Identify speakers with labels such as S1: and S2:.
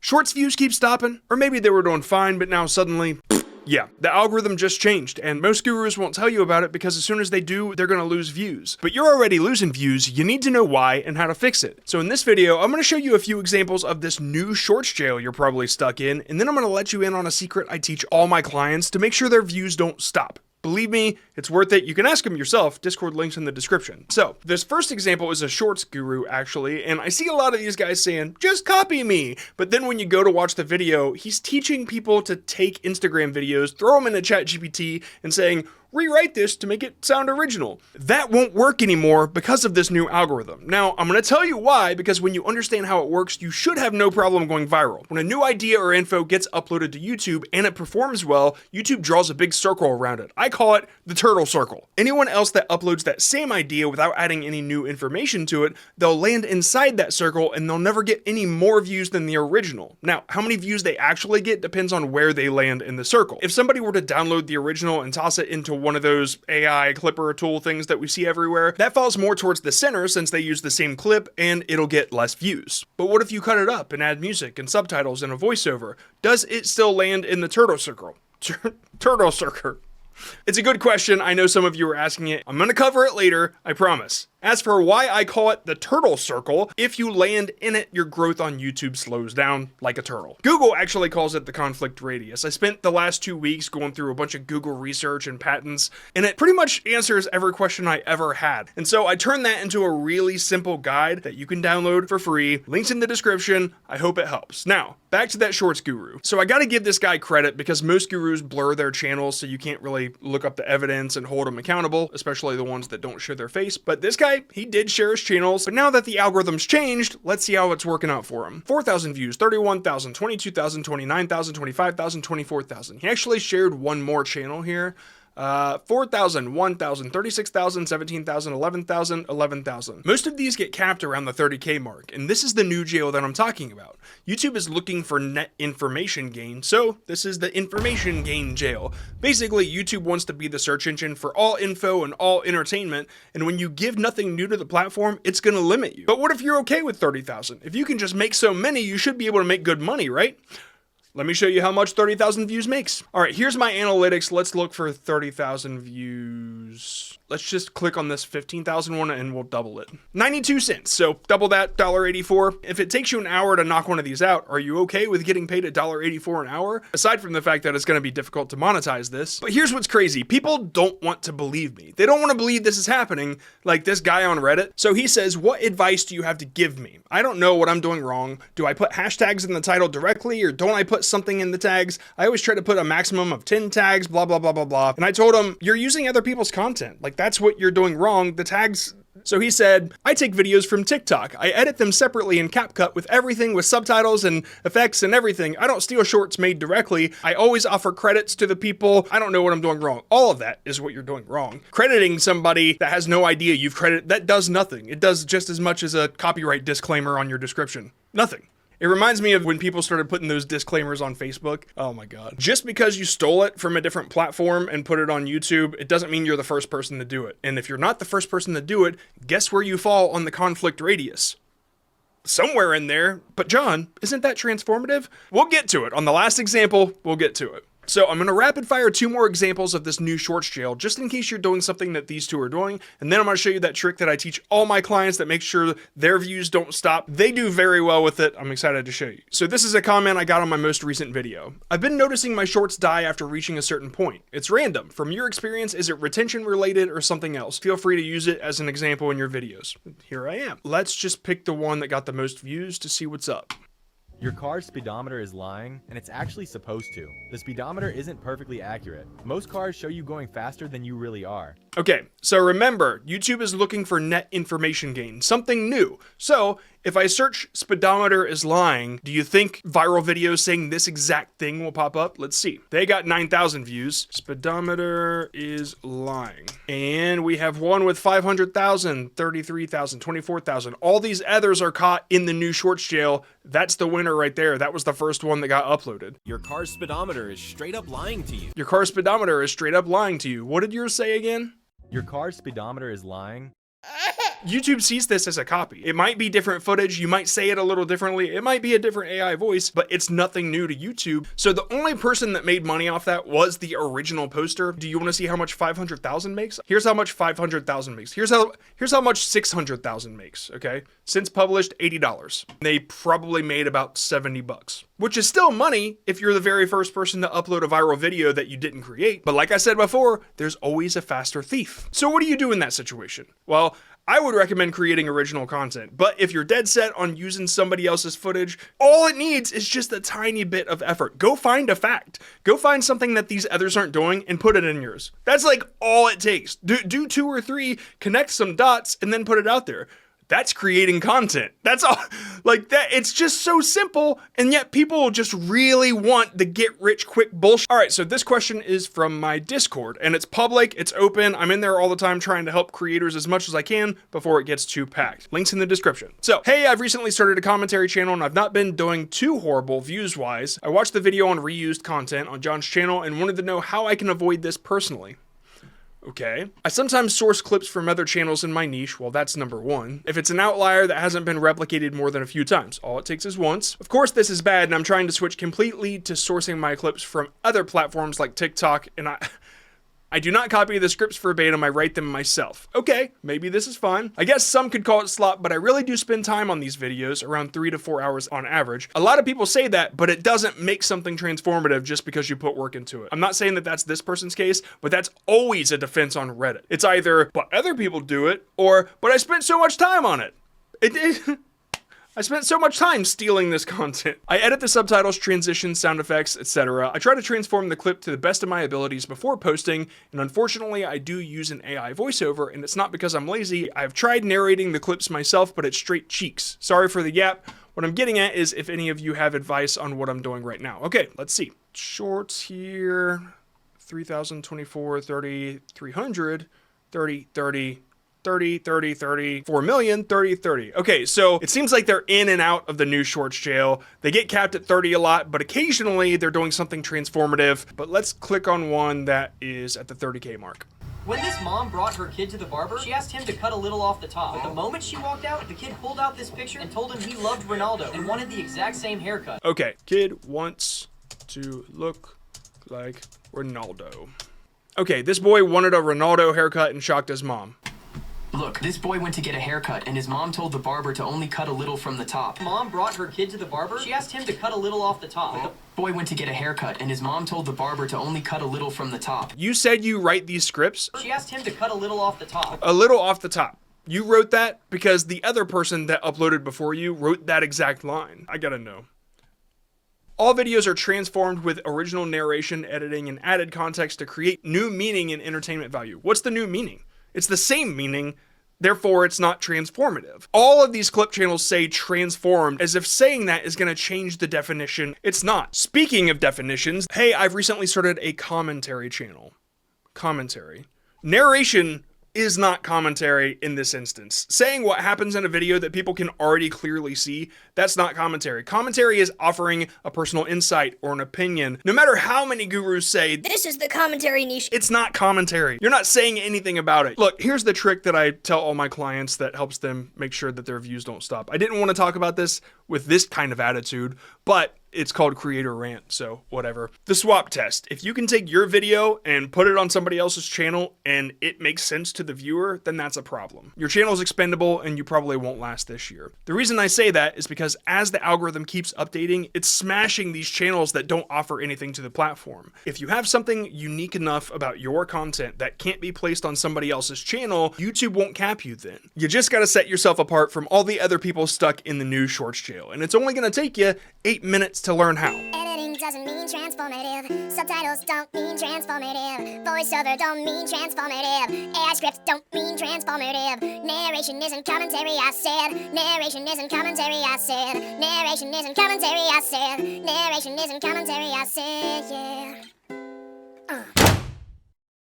S1: Shorts views keep stopping, or maybe they were doing fine, but now suddenly, yeah, the algorithm just changed, and most gurus won't tell you about it because as soon as they do, they're gonna lose views. But you're already losing views, you need to know why and how to fix it. So in this video, I'm gonna show you a few examples of this new shorts jail you're probably stuck in, and then I'm gonna let you in on a secret I teach all my clients to make sure their views don't stop. Believe me, it's worth it. You can ask him yourself. Discord links in the description. So this first example is a shorts guru actually, and I see a lot of these guys saying, just copy me. But then when you go to watch the video, he's teaching people to take Instagram videos, throw them into ChatGPT and saying, rewrite this to make it sound original. That won't work anymore because of this new algorithm. Now, I'm gonna tell you why, because when you understand how it works, you should have no problem going viral. When a new idea or info gets uploaded to YouTube and it performs well, YouTube draws a big circle around it. I call it the turtle circle. Anyone else that uploads that same idea without adding any new information to it, they'll land inside that circle and they'll never get any more views than the original. Now, how many views they actually get depends on where they land in the circle. If somebody were to download the original and toss it into one of those AI clipper tool things that we see everywhere, that falls more towards the center since they use the same clip and it'll get less views. But what if you cut it up and add music and subtitles and a voiceover? Does it still land in the turtle circle? Turtle circle. It's a good question. I know some of you are asking it. I'm gonna cover it later, I promise. As for why I call it the turtle circle, if you land in it, your growth on YouTube slows down like a turtle. Google actually calls it the conflict radius. I spent the last 2 weeks going through a bunch of Google research and patents, and it pretty much answers every question I ever had. And so I turned that into a really simple guide that you can download for free. Links in the description. I hope it helps. Now, back to that shorts guru. So I gotta give this guy credit because most gurus blur their channels so you can't really look up the evidence and hold them accountable, especially the ones that don't show their face. But this guy, he did share his channels, but now that the algorithm's changed, let's see how it's working out for him. 4,000 views, 31,000, 22,000, 29,000, 25,000, 24,000. He actually shared one more channel here. 4,000, 1,000, 36,000, 17,000, 11,000, 11,000. Most of these get capped around the 30K mark, and this is the new jail that I'm talking about. YouTube is looking for net information gain, so this is the information gain jail. Basically, YouTube wants to be the search engine for all info and all entertainment, and when you give nothing new to the platform, it's gonna limit you. But what if you're okay with 30,000? If you can just make so many, you should be able to make good money, right? Let me show you how much 30,000 views makes. All right, here's my analytics. Let's look for 30,000 views. Let's just click on this 15,000 one and we'll double it. 92 cents, so double that, $1.84. If it takes you an hour to knock one of these out, are you okay with getting paid $1.84 an hour? Aside from the fact that it's gonna be difficult to monetize this. But here's what's crazy. People don't want to believe me. They don't wanna believe this is happening, like this guy on Reddit. So he says, what advice do you have to give me? I don't know what I'm doing wrong. Do I put hashtags in the title directly or don't I put something in the tags? I always try to put a maximum of 10 tags, blah, blah, blah, blah, blah. And I told him, you're using other people's content. Like that's what you're doing wrong. The tags. So he said, I take videos from TikTok. I edit them separately in CapCut with everything with subtitles and effects and everything. I don't steal shorts made directly. I always offer credits to the people. I don't know what I'm doing wrong. All of that is what you're doing wrong. Crediting somebody that has no idea you've credited, that does nothing. It does just as much as a copyright disclaimer on your description. Nothing. It reminds me of when people started putting those disclaimers on Facebook. Oh my God. Just because you stole it from a different platform and put it on YouTube, it doesn't mean you're the first person to do it. And if you're not the first person to do it, guess where you fall on the conflict radius? Somewhere in there. But John, isn't that transformative? We'll get to it. On the last example, we'll get to it. So I'm gonna rapid fire 2 more examples of this new shorts jail, just in case you're doing something that these two are doing. And then I'm gonna show you that trick that I teach all my clients that makes sure their views don't stop. They do very well with it. I'm excited to show you. So this is a comment I got on my most recent video. I've been noticing my shorts die after reaching a certain point. It's random. From your experience, is it retention related or something else? Feel free to use it as an example in your videos. Here I am. Let's just pick the one that got the most views to see what's up.
S2: Your car's speedometer is lying, and it's actually supposed to. The speedometer isn't perfectly accurate. Most cars show you going faster than you really are.
S1: Okay, so remember, YouTube is looking for net information gain, something new. So if I search speedometer is lying, do you think viral videos saying this exact thing will pop up? Let's see. They got 9,000 views. Speedometer is lying. And we have one with 500,000, 33,000, 24,000. All these others are caught in the new shorts jail. That's the winner right there. That was the first one that got uploaded.
S3: Your car's speedometer is straight up lying to you.
S1: Your car's speedometer is straight up lying to you. What did yours say again?
S2: Your car's speedometer is lying.
S1: YouTube sees this as a copy. It might be different footage, you might say it a little differently, it might be a different AI voice, but it's nothing new to YouTube. So the only person that made money off that was the original poster. Do you want to see how much 500,000 makes? Here's how much 500,000 makes. Here's how much 600,000 makes, okay? Since published, $80. They probably made about 70 bucks, which is still money if you're the very first person to upload a viral video that you didn't create. But like I said before, there's always a faster thief. So what do you do in that situation? Well, I would recommend creating original content, but if you're dead set on using somebody else's footage, all it needs is just a tiny bit of effort. Go find a fact. Go find something that these others aren't doing and put it in yours. That's like all it takes. Do 2 or 3, connect some dots, and then put it out there. That's creating content. That's all. Like that, it's just so simple, and yet people just really want the get rich quick bullshit. All right, so this question is from my Discord, and it's public, it's open. I'm in there all the time trying to help creators as much as I can before it gets too packed. Links in the description. So, hey, I've recently started a commentary channel, and I've not been doing too horrible views-wise. I watched the video on reused content on John's channel and wanted to know how I can avoid this personally. Okay. I sometimes source clips from other channels in my niche. Well, that's number 1. If it's an outlier that hasn't been replicated more than a few times, all it takes is once. Of course, this is bad, and I'm trying to switch completely to sourcing my clips from other platforms like TikTok, and I do not copy the scripts verbatim, I write them myself. Okay, maybe this is fine. I guess some could call it slop, but I really do spend time on these videos, around 3 to 4 hours on average. A lot of people say that, but it doesn't make something transformative just because you put work into it. I'm not saying that that's this person's case, but that's always a defense on Reddit. It's either, but other people do it, or, but I spent so much time on it. I spent so much time stealing this content. I edit the subtitles, transitions, sound effects, etc. I try to transform the clip to the best of my abilities before posting, and unfortunately I do use an AI voiceover, and it's not because I'm lazy. I've tried narrating the clips myself, but it's straight cheeks. Sorry for the gap. What I'm getting at is if any of you have advice on what I'm doing right now. Okay, let's see. Shorts here, 3,024, 30, 300, 30, 30, 30, 30, 30, 4 million, 30, 30. Okay, so it seems like they're in and out of the new shorts jail. They get capped at 30 a lot, but occasionally they're doing something transformative. But let's click on one that is at the 30K mark.
S4: When this mom brought her kid to the barber, she asked him to cut a little off the top. But the moment she walked out, the kid pulled out this picture and told him he loved Ronaldo and wanted the exact same haircut.
S1: Okay, kid wants to look like Ronaldo. Okay, this boy wanted a Ronaldo haircut and shocked his mom.
S5: Look, this boy went to get a haircut, and his mom told the barber to only cut a little from the top.
S4: Mom brought her kid to the barber. She asked him to cut a little off the top.
S5: The boy went to get a haircut, and his mom told the barber to only cut a little from the top.
S1: You said you write these scripts?
S4: She asked him to cut a little off the top.
S1: A little off the top. You wrote that because the other person that uploaded before you wrote that exact line. I gotta know. All videos are transformed with original narration, editing, and added context to create new meaning and entertainment value. What's the new meaning? It's the same meaning, therefore it's not transformative. All of these clip channels say transformed as if saying that is going to change the definition. It's not. Speaking of definitions, hey, I've recently started a commentary channel. Commentary. Narration is not commentary in this instance. Saying what happens in a video that people can already clearly see, that's not commentary. Commentary is offering a personal insight or an opinion. No matter how many gurus say,
S6: this is the commentary niche,
S1: it's not commentary. You're not saying anything about it. Look, here's the trick that I tell all my clients that helps them make sure that their views don't stop. I didn't want to talk about this with this kind of attitude, but it's called creator rant, so whatever. The swap test. If you can take your video and put it on somebody else's channel and it makes sense to the viewer, then that's a problem. Your channel is expendable and you probably won't last this year. The reason I say that is because as the algorithm keeps updating, it's smashing these channels that don't offer anything to the platform. If you have something unique enough about your content that can't be placed on somebody else's channel, YouTube won't cap you then. You just gotta set yourself apart from all the other people stuck in the new shorts jail, and it's only gonna take you 8 minutes to learn how.
S7: Editing doesn't mean transformative. Subtitles don't mean transformative. Voiceover don't mean transformative. AI scripts don't mean transformative. Narration isn't commentary, I said. Narration isn't commentary, I said. Narration isn't commentary, I said. Narration isn't commentary, I said, yeah.